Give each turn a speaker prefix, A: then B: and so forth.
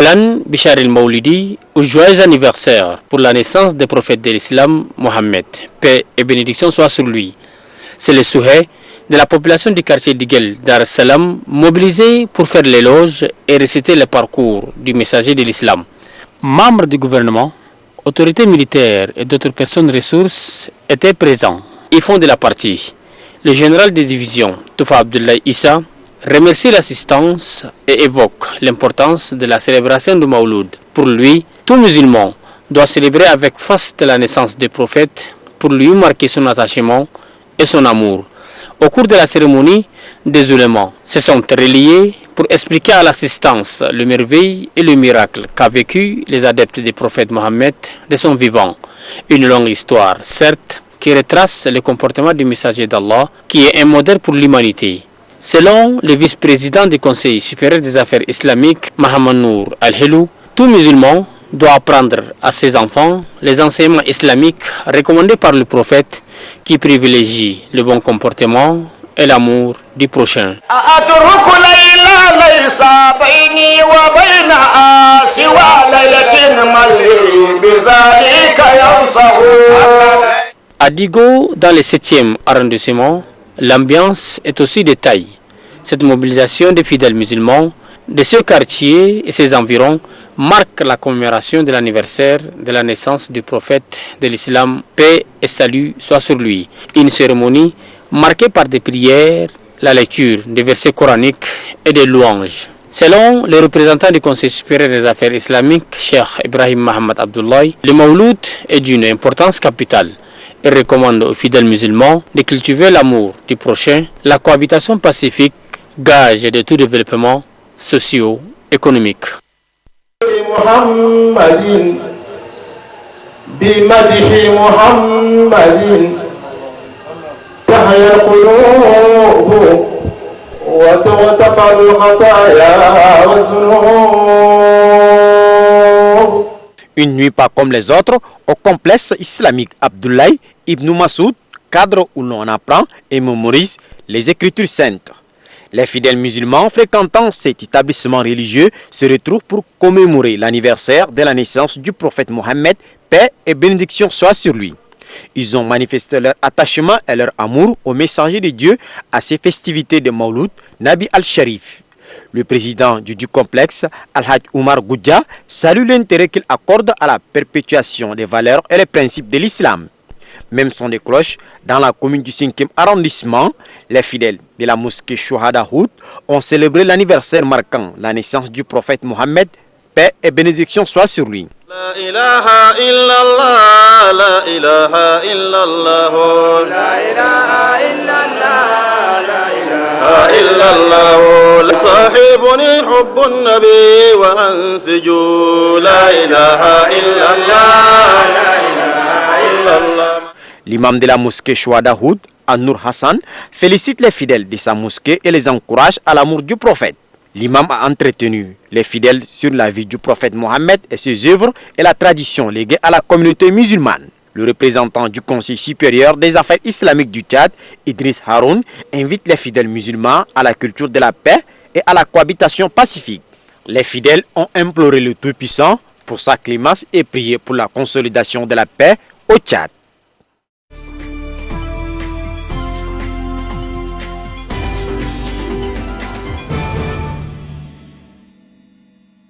A: Ahlan Bishar el-Maulidi, ou joyeux anniversaire pour la naissance des prophètes de l'islam, Mohammed, paix et bénédiction soient sur lui. C'est le souhait de la population du quartier d'Iguel Dar es Salaam, mobilisée pour faire l'éloge et réciter le parcours du messager de l'islam. Membres du gouvernement, autorités militaires et d'autres personnes ressources étaient présents. Ils font de la partie. Le général de division, Toufa Abdoulaye Issa, remercie l'assistance et évoque l'importance de la célébration du Mawlud. Pour lui, tout musulman doit célébrer avec faste la naissance du prophète pour lui marquer son attachement et son amour. Au cours de la cérémonie, des ulémas se sont reliés pour expliquer à l'assistance le merveille et le miracle qu'a vécu les adeptes du prophète Mohammed de son vivant. Une longue histoire, certes, qui retrace le comportement du messager d'Allah, qui est un modèle pour l'humanité. Selon le vice-président du Conseil supérieur des affaires islamiques, Mohamed Nour Al-Helou, tout musulman doit apprendre à ses enfants les enseignements islamiques recommandés par le prophète qui privilégie le bon comportement et l'amour du prochain. À Digo, dans le 7e arrondissement, l'ambiance est aussi de taille. Cette mobilisation des fidèles musulmans de ce quartier et ses environs marque la commémoration de l'anniversaire de la naissance du prophète de l'islam, paix et salut soit sur lui. Une cérémonie marquée par des prières, la lecture des versets coraniques et des louanges. Selon les représentants du Conseil supérieur des affaires islamiques, Cheikh Ibrahim Mohamed Abdoulaye, le Mawlud est d'une importance capitale. Il recommande aux fidèles musulmans de cultiver l'amour du prochain, la cohabitation pacifique, gage de tout développement socio-économique.
B: Une nuit pas comme les autres au complexe islamique Abdoulaye Ibn Massoud, cadre où l'on apprend et mémorise les Écritures saintes. Les fidèles musulmans fréquentant cet établissement religieux se retrouvent pour commémorer l'anniversaire de la naissance du prophète Mohammed, paix et bénédiction soient sur lui. Ils ont manifesté leur attachement et leur amour au messager de Dieu à ces festivités de Mawlud Nabi al-Sharif. Le président du complexe, Al-Hajj Oumar Goudja, salue l'intérêt qu'il accorde à la perpétuation des valeurs et les principes de l'islam. Même son de cloche, dans la commune du 5e arrondissement, les fidèles de la mosquée Shuhada Houd ont célébré l'anniversaire marquant la naissance du prophète Mohammed, paix et bénédiction soient sur lui. La ilaha illallah, la ilaha illallah, la ilaha illallah, la ilaha illallah, sahibuni hubbun nabi wa ansiju, la ilaha illallah, la ilaha illallah. L'imam de la mosquée Shuhada Houd, An-Nur Hassan, félicite les fidèles de sa mosquée et les encourage à l'amour du prophète. L'imam a entretenu les fidèles sur la vie du prophète Mohammed et ses œuvres et la tradition léguée à la communauté musulmane. Le représentant du Conseil supérieur des affaires islamiques du Tchad, Idriss Haroun, invite les fidèles musulmans à la culture de la paix et à la cohabitation pacifique. Les fidèles ont imploré le Tout-Puissant pour sa clémence et prié pour la consolidation de la paix au Tchad.